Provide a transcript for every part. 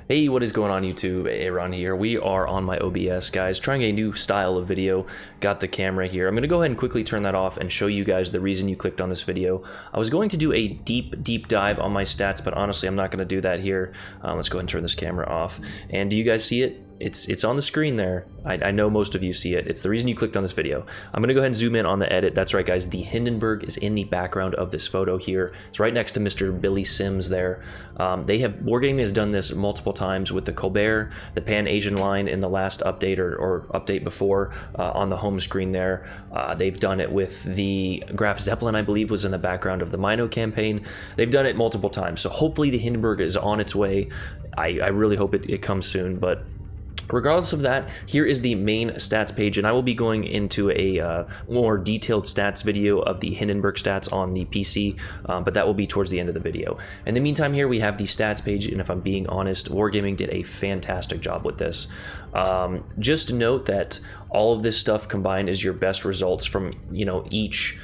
Hey, what is going on YouTube? Aaron here. We are on my OBS, guys, trying a new style of video. Got the camera here. I'm going to go ahead and quickly turn that off and show you guys the reason you clicked on this video. I was going to do a deep dive on my stats, but honestly, I'm not going to do that here. Let's go ahead and turn this camera off. And do you guys see it? It's on the screen there. I know most of you see it. It's the reason you clicked on this video. I'm gonna go ahead and zoom in on the edit. That's right, guys. The Hindenburg is in the background of this photo here. It's right next to Mr. Billy Sims there. Wargaming has done this multiple times with the Colbert, the Pan Asian line in the last update or update before on the home screen there. They've done it with the Graf Zeppelin, I believe, was in the background of the Mino campaign. They've done it multiple times. So hopefully the Hindenburg is on its way. I really hope it comes soon, but regardless of that, here is the main stats page, and I will be going into a more detailed stats video of the Hindenburg stats on the PC, but that will be towards the end of the video. In the meantime, here we have the stats page, and if I'm being honest, Wargaming did a fantastic job with this. Just note that all of this stuff combined is your best results from, each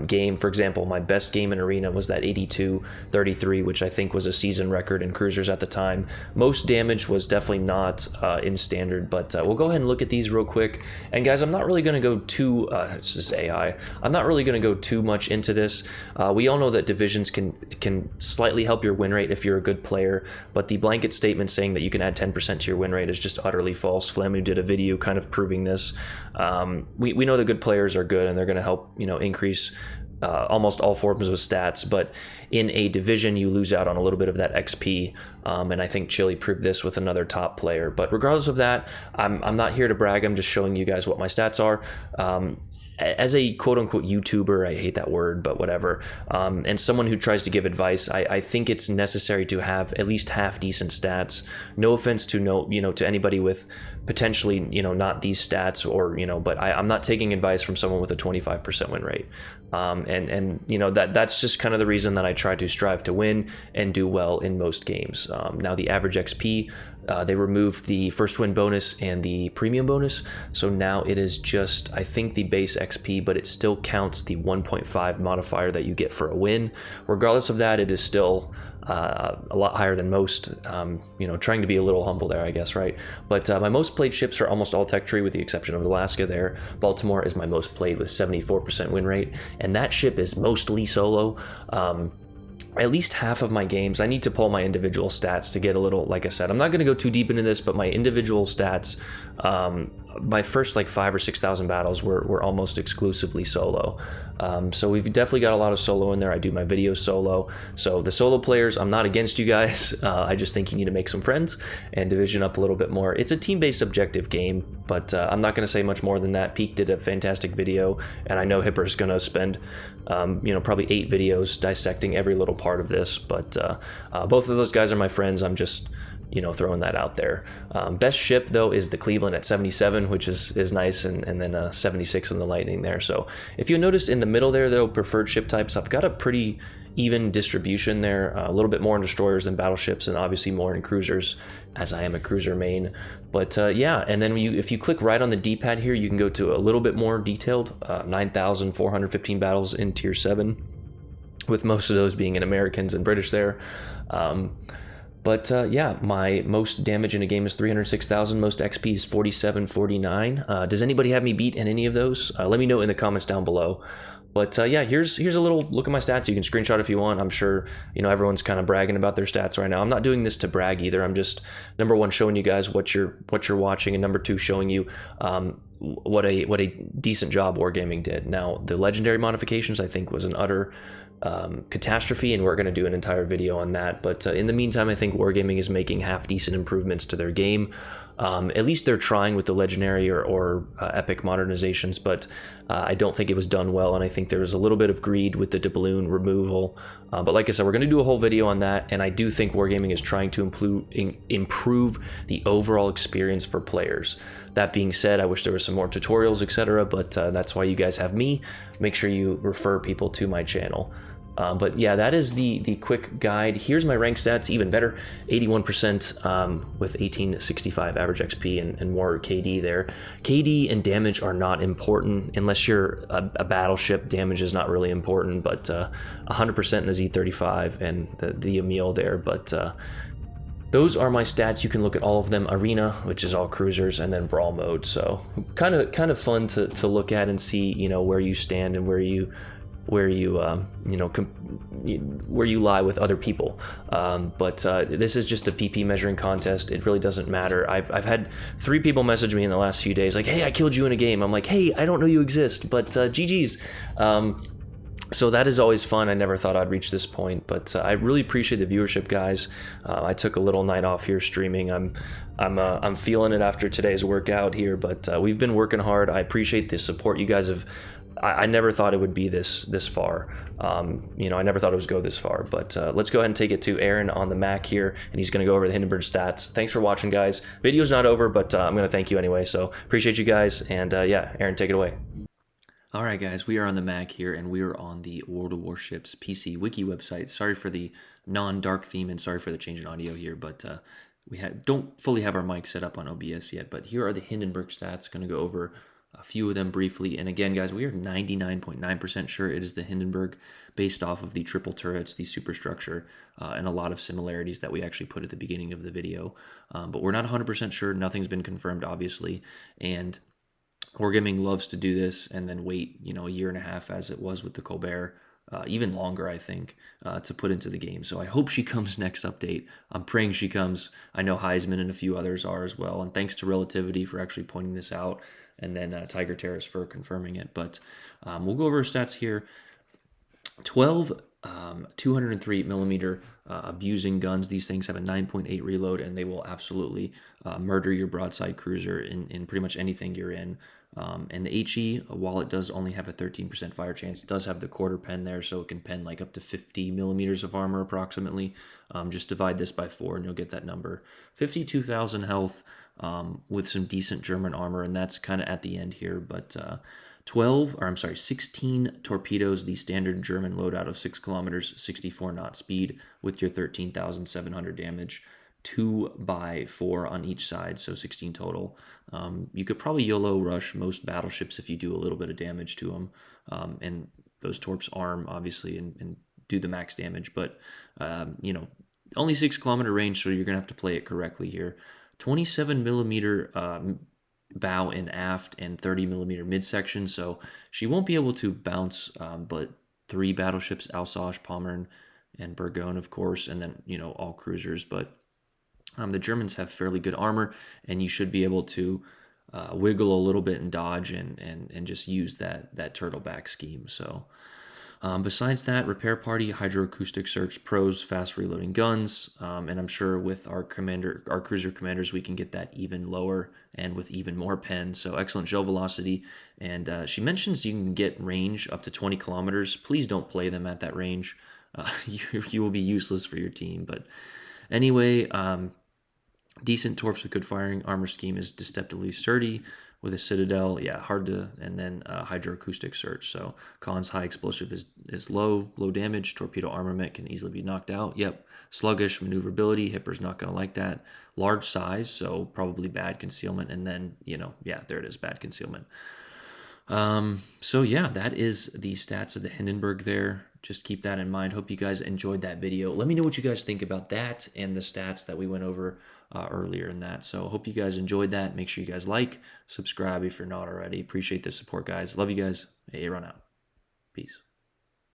game. For example, my best game in Arena was that 82-33, which I think was a season record in cruisers at the time. Most damage was definitely not in standard, but we'll go ahead and look at these real quick. And guys, I'm not really going to go too it's just AI. I'm not really going to go too much into this. We all know that divisions can slightly help your win rate if you're a good player, but the blanket statement saying that you can add 10% to your win rate is just utterly false. Flamu did a video kind of proving this. We know the good players are good and they're going to help increase almost all forms of stats, but in a division you lose out on a little bit of that XP, and I think Chile proved this with another top player. But regardless of that, I'm not here to brag. I'm just showing you guys what my stats are. As a quote-unquote YouTuber, I hate that word, but whatever, and someone who tries to give advice, I think it's necessary to have at least half decent stats. No offense to to anybody with potentially not these stats, or but I'm not taking advice from someone with a 25% win rate, and that's just kind of the reason that I try to strive to win and do well in most games. Now the average XP, they removed the first win bonus and the premium bonus, so now it is just, I think, the base XP, but it still counts the 1.5 modifier that you get for a win. Regardless of that, it is still a lot higher than most. Trying to be a little humble there, I guess, right? But my most played ships are almost all tech tree, with the exception of Alaska there. Baltimore is my most played with 74% win rate, and that ship is mostly solo. At least half of my games, I need to pull my individual stats to get a little, like I said, I'm not going to go too deep into this, but my individual stats, my first like 5,000 or 6,000 battles were almost exclusively solo. So we've definitely got a lot of solo in there. I do my videos solo. So the solo players, I'm not against you guys. I just think you need to make some friends and division up a little bit more. It's a team-based objective game, but I'm not going to say much more than that. Peak did a fantastic video, and I know Hipper's going to spend, probably 8 videos dissecting every little part of this. But both of those guys are my friends. I'm just throwing that out there. Best ship though is the Cleveland at 77, which is nice, and then 76 in the Lightning there. So if you notice in the middle there though, preferred ship types, I've got a pretty even distribution there, a little bit more in destroyers than battleships, and obviously more in cruisers, as I am a cruiser main. But yeah, and then if you click right on the D-pad here, you can go to a little bit more detailed, 9,415 battles in tier 7, with most of those being in Americans and British there. But yeah, my most damage in a game is 306,000. Most XP is 4749. Does anybody have me beat in any of those? Let me know in the comments down below. But yeah, here's a little look at my stats. You can screenshot if you want. I'm sure everyone's kind of bragging about their stats right now. I'm not doing this to brag either. I'm just, number one, showing you guys what you're watching, and number two, showing you what a decent job Wargaming did. Now the legendary modifications, I think, was an utter catastrophe, and we're going to do an entire video on that. But in the meantime, I think Wargaming is making half decent improvements to their game. At least they're trying with the legendary or epic modernizations, but I don't think it was done well, and I think there was a little bit of greed with the doubloon removal. But like I said, we're going to do a whole video on that, and I do think Wargaming is trying to improve the overall experience for players. That being said, I wish there was some more tutorials, etc., but that's why you guys have me. Make sure you refer people to my channel. But yeah, that is the quick guide. Here's my rank stats, even better, 81% with 1865 average XP and more KD there. KD and damage are not important unless you're a battleship. Damage is not really important, but 100% in the Z35 and the Emil there. But those are my stats. You can look at all of them: arena, which is all cruisers, and then brawl mode. So kind of fun to look at and see, you know, where you stand and where you where you lie with other people. But this is just a PP measuring contest. It really doesn't matter. I've had 3 people message me in the last few days like, hey, I killed you in a game. I'm like, hey, I don't know you exist, but GG's. So that is always fun. I never thought I'd reach this point, but I really appreciate the viewership, guys. I took a little night off here streaming. I'm feeling it after today's workout here, but we've been working hard. I appreciate the support you guys have. I never thought it would be this far. You know, I never thought it would go this far, but let's go ahead and take it to Aaron on the Mac here, and he's going to go over the Hindenburg stats. Thanks for watching, guys. Video's not over, but I'm going to thank you anyway, so appreciate you guys, and yeah, Aaron, take it away. All right, guys, we are on the Mac here, and we are on the World of Warships PC wiki website. Sorry for the non-dark theme, and sorry for the change in audio here, but we don't fully have our mic set up on OBS yet, but here are the Hindenburg stats. Going to go over a few of them briefly. And again, guys, we are 99.9% sure it is the Hindenburg based off of the triple turrets, the superstructure, and a lot of similarities that we actually put at the beginning of the video. But we're not 100% sure. Nothing's been confirmed, obviously. And Wargaming loves to do this and then wait, you know, a year and a half as it was with the Colbert, even longer, I think, to put into the game. So I hope she comes next update. I'm praying she comes. I know Heisman and a few others are as well. And thanks to Relativity for actually pointing this out. And then Tiger Terrace for confirming it. But we'll go over stats here. 12 203 millimeter abusing guns. These things have a 9.8 reload, and they will absolutely murder your broadside cruiser in pretty much anything you're in. And the HE, while it does only have a 13% fire chance, it does have the quarter pen there, so it can pen like up to 50 millimeters of armor approximately. Just divide this by 4 and you'll get that number. 52,000 health with some decent German armor, and that's kind of at the end here. But 16 torpedoes, the standard German loadout of 6 kilometers, 64 knot speed with your 13,700 damage. 2x4 on each side, so 16 total. You could probably YOLO rush most battleships if you do a little bit of damage to them, and those torps arm obviously and do the max damage. But you know, only 6 kilometer range, so you're gonna have to play it correctly here. 27 millimeter bow and aft and 30 millimeter midsection, so she won't be able to bounce, but 3 battleships, Alsace, Pommern, and Burgoyne, of course, and then, you know, all cruisers. But the Germans have fairly good armor, and you should be able to wiggle a little bit and dodge and just use that turtle back scheme. So besides that, repair party, hydroacoustic search, pros, fast reloading guns, and I'm sure with our cruiser commanders, we can get that even lower and with even more pen. So excellent gel velocity, and she mentions you can get range up to 20 kilometers. Please don't play them at that range. You will be useless for your team. But anyway, decent torps with good firing. Armor scheme is deceptively sturdy with a citadel. Yeah, hard to, and then hydroacoustic search. So cons, high explosive is low damage. Torpedo armament can easily be knocked out. Yep. Sluggish maneuverability. Hipper's not going to like that. Large size, so probably bad concealment. And then, you know, yeah, there it is, bad concealment. So yeah, that is the stats of the Hindenburg there. Just keep that in mind. Hope you guys enjoyed that video. Let me know what you guys think about that and the stats that we went over earlier in that. So hope you guys enjoyed that. Make sure you guys like, subscribe if you're not already. Appreciate the support, guys. Love you guys. Hey, run out. Peace.